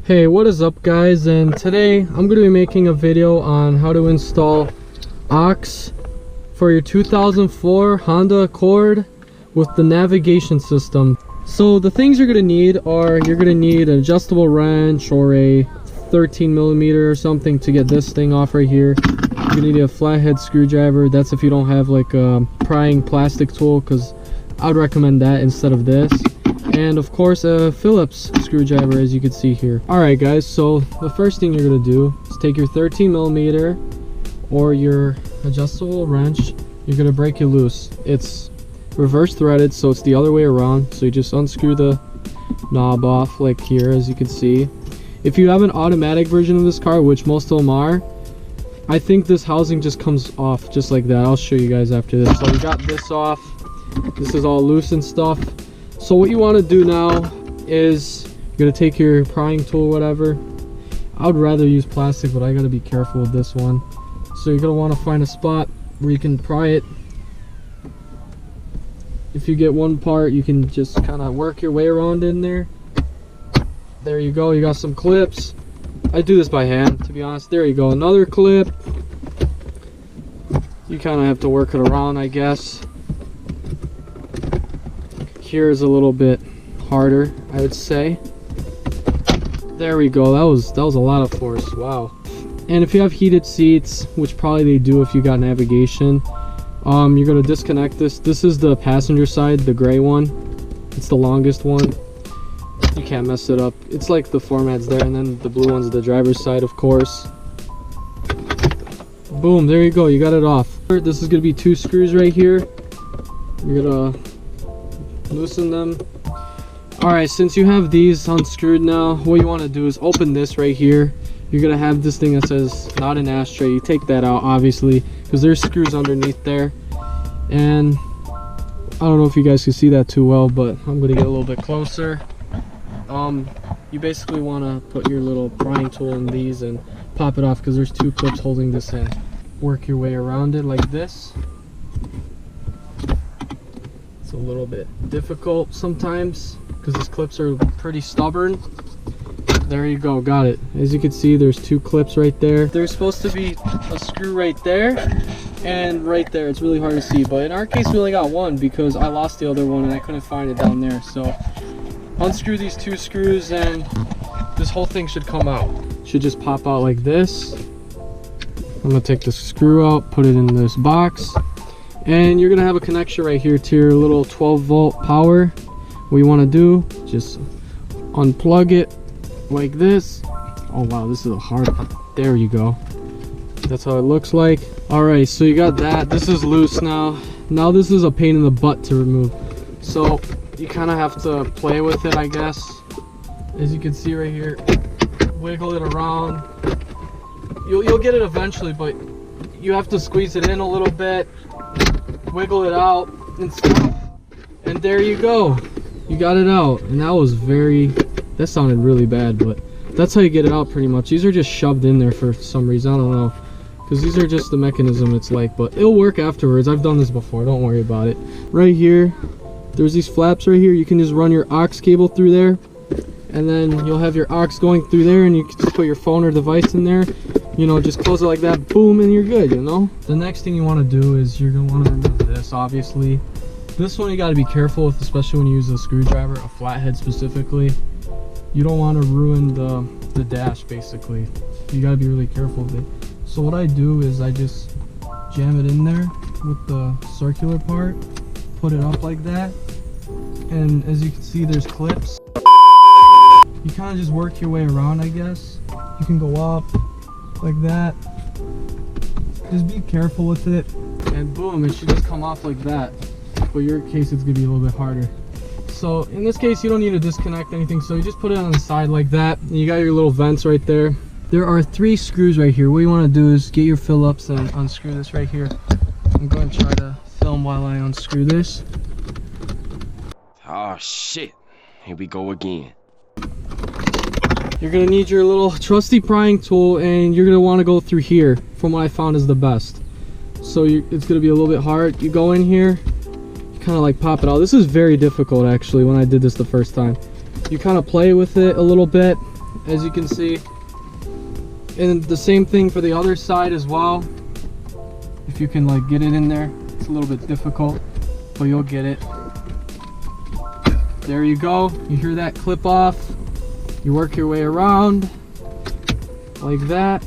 Hey, what is up guys, and today I'm going to be making a video on how to install AUX for your 2004 Honda Accord with the navigation system. So the things you're going to need are, you're going to need an adjustable wrench or a 13mm or something to get this thing off right here. You're going to need a flathead screwdriver. That's if you don't have like a prying plastic tool, because I would recommend that instead of this. And of course a Phillips screwdriver, as you can see here. Alright guys, so the first thing you're going to do is take your 13mm or your adjustable wrench. You're going to break it loose. It's reverse threaded, so it's the other way around. So you just unscrew the knob off like here, as you can see. If you have an automatic version of this car, which most of them are, I think this housing just comes off just like that. I'll show you guys after this. So we got this off. This is all loose and stuff. So what you want to do now is you're going to take your prying tool, whatever. I would rather use plastic, but I got to be careful with this one. So you're going to want to find a spot where you can pry it. If you get one part, you can just kind of work your way around in there. There you go, you got some clips. I do this by hand, to be honest. There you go, another clip. You kind of have to work it around, I guess. Here's a little bit harder, I would say. There we go, that was a lot of force. Wow. And if you have heated seats, which probably they do if you got navigation, you're going to disconnect this. This is the passenger side, the gray one. It's the longest one. You can't mess it up. It's like the format's there, and then the blue one's the driver's side, of course. Boom, there you go, you got it off. This is going to be 2 screws right here. You're going to loosen them. Alright, since you have these unscrewed now, what you want to do is open this right here. You're going to have this thing that says not an ashtray. You take that out, obviously, because there's screws underneath there. And I don't know if you guys can see that too well, but I'm going to get a little bit closer. You basically want to put your little prying tool in these and pop it off, because there's 2 clips holding this in. Work your way around it like this. It's a little bit difficult sometimes because these clips are pretty stubborn. There you go, got it. As you can see, there's 2 clips right there. There's supposed to be a screw right there and right there. It's really hard to see, but in our case we only got one because I lost the other one and I couldn't find it down there. So unscrew these 2 screws and this whole thing should come out. Should just pop out like this. I'm gonna take the screw out, put it in this box, and you're gonna have a connection right here to your little 12-volt power. What you want to do, just unplug it like this. Oh wow, this is a hard one. There you go. That's how it looks like. Alright, so you got that. This is loose now. Now this is a pain in the butt to remove. So you kind of have to play with it, I guess. As you can see right here, wiggle it around. You'll get it eventually, but you have to squeeze it in a little bit, wiggle it out and stuff, and there you go, you got it out. And that sounded really bad, but that's how you get it out pretty much. These are just shoved in there for some reason, I don't know, because these are just the mechanism it's like, but it'll work afterwards. I've done this before, don't worry about it. Right here, there's these flaps right here. You can just run your aux cable through there, and then you'll have your aux going through there, and you can just put your phone or device in there. You know, just close it like that, boom, and you're good, you know? The next thing you want to do is you're going to want to remove this, obviously. This one you got to be careful with, especially when you use a screwdriver, a flathead specifically. You don't want to ruin the dash, basically. You got to be really careful with it. So what I do is I just jam it in there with the circular part, put it up like that, and as you can see, there's clips. You kind of just work your way around, I guess. You can go up like that. Just be careful with it, and boom, it should just come off like that. For your case, it's gonna be a little bit harder. So in this case, you don't need to disconnect anything, so you just put it on the side like that, and you got your little vents right there. There are 3 screws right here. What you want to do is get your Phillips and unscrew this right here. I'm going to try to film while I unscrew this. Oh shit, here we go again. You're gonna need your little trusty prying tool, and you're gonna want to go through here. From what I found is the best. So it's gonna be a little bit hard. You go in here, you kind of like pop it out. This is very difficult actually when I did this the first time. You kind of play with it a little bit, as you can see. And the same thing for the other side as well. If you can like get it in there, it's a little bit difficult, but you'll get it. There you go. You hear that clip off. You work your way around like that.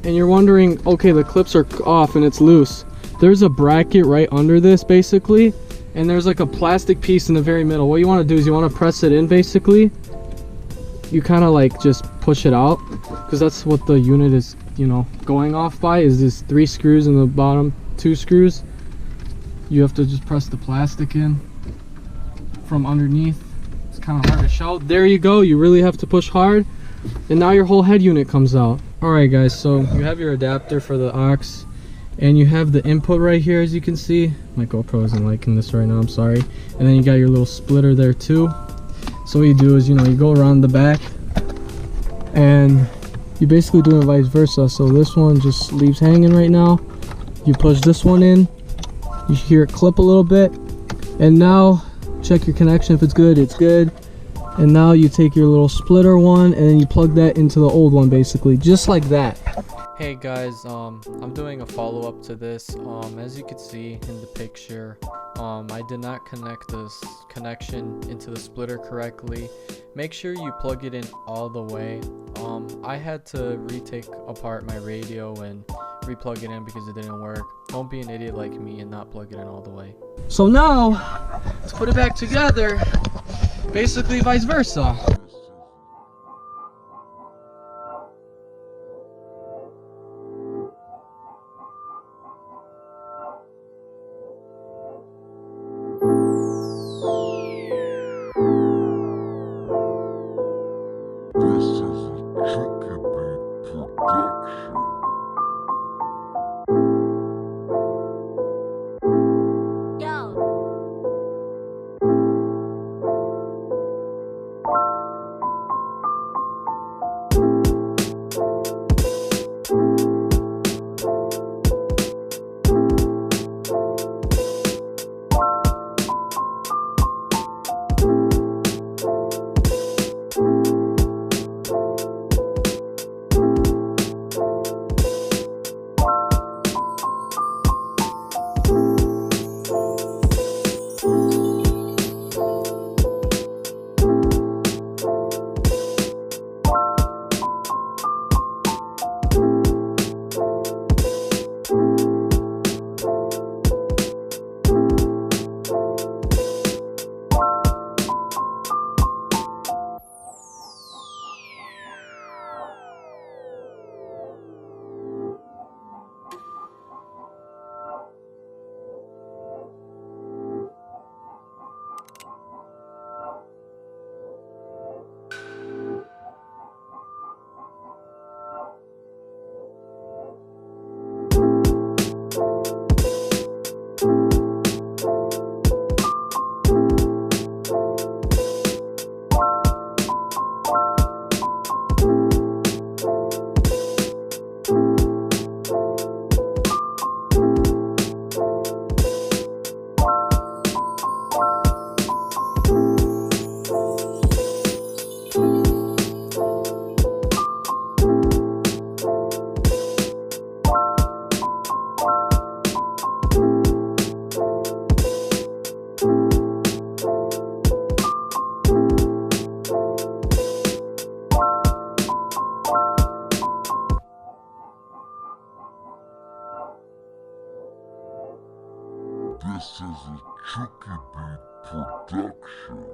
And you're wondering, okay, the clips are off and it's loose. There's a bracket right under this basically, and there's like a plastic piece in the very middle. What you want to do is you want to press it in basically. You kind of like just push it out, because that's what the unit is, you know, going off by, is this 3 screws in the bottom, 2 screws. You have to just press the plastic in from underneath. It's kind of hard to show. There you go. You really have to push hard, and now your whole head unit comes out. All right guys, so you have your adapter for the AUX, and you have the input right here, as you can see. My GoPro isn't liking this right now, I'm sorry. And then you got your little splitter there too. So what you do is, you know, you go around the back and you basically do it vice versa. So this one just leaves hanging right now. You push this one in, you hear it clip a little bit, and now check your connection. If it's good, it's good. And now you take your little splitter one and then you plug that into the old one, basically just like that. Hey guys, I'm doing a follow-up to this. As you can see in the picture, I did not connect this connection into the splitter correctly. Make sure you plug it in all the way. I had to retake apart my radio and replug it in because it didn't work. Don't be an idiot like me and not plug it in all the way. So now, let's put it back together. Basically vice versa. This is a Chucky Beat production.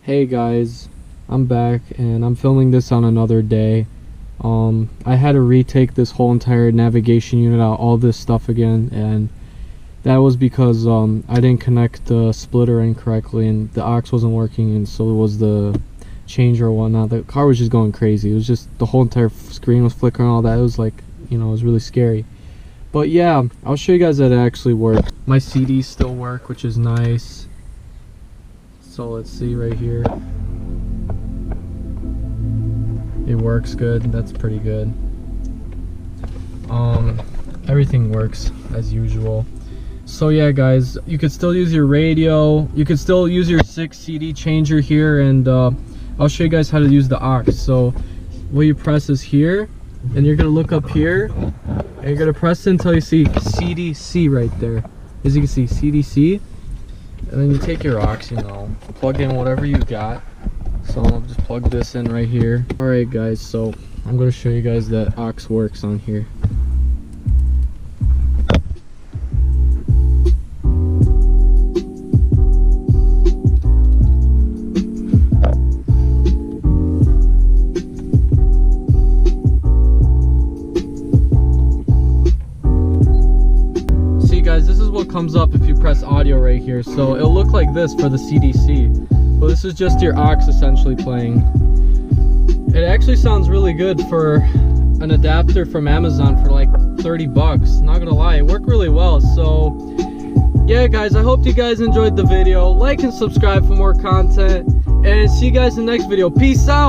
Hey guys, I'm back and I'm filming this on another day. I had to retake this whole entire navigation unit out, all this stuff again, and that was because I didn't connect the splitter in correctly and the AUX wasn't working, and so was the changer or whatnot. The car was just going crazy. It was just, the whole entire screen was flickering, all that. It was like, you know, it was really scary. But yeah, I'll show you guys that it actually worked. My CDs still work, which is nice. So let's see right here. It works good. That's pretty good. Everything works as usual. So yeah, guys, you could still use your radio. You could still use your 6 CD changer here, and I'll show you guys how to use the AUX. So what you press is here, and you're gonna look up here, and you're gonna press it until you see CDC right there. As you can see, CDC, and then you take your AUX, you know, plug in whatever you got. So I'll just plug this in right here. Alright guys, so I'm going to show you guys that AUX works on here. See guys, this is what comes up if you press audio right here. So it'll look like this for the CDC. Well, this is just your AUX essentially playing. It actually sounds really good for an adapter from Amazon for like 30 bucks. Not gonna lie, it worked really well. So yeah guys, I hope you guys enjoyed the video. Like and subscribe for more content, and see you guys in the next video. Peace out.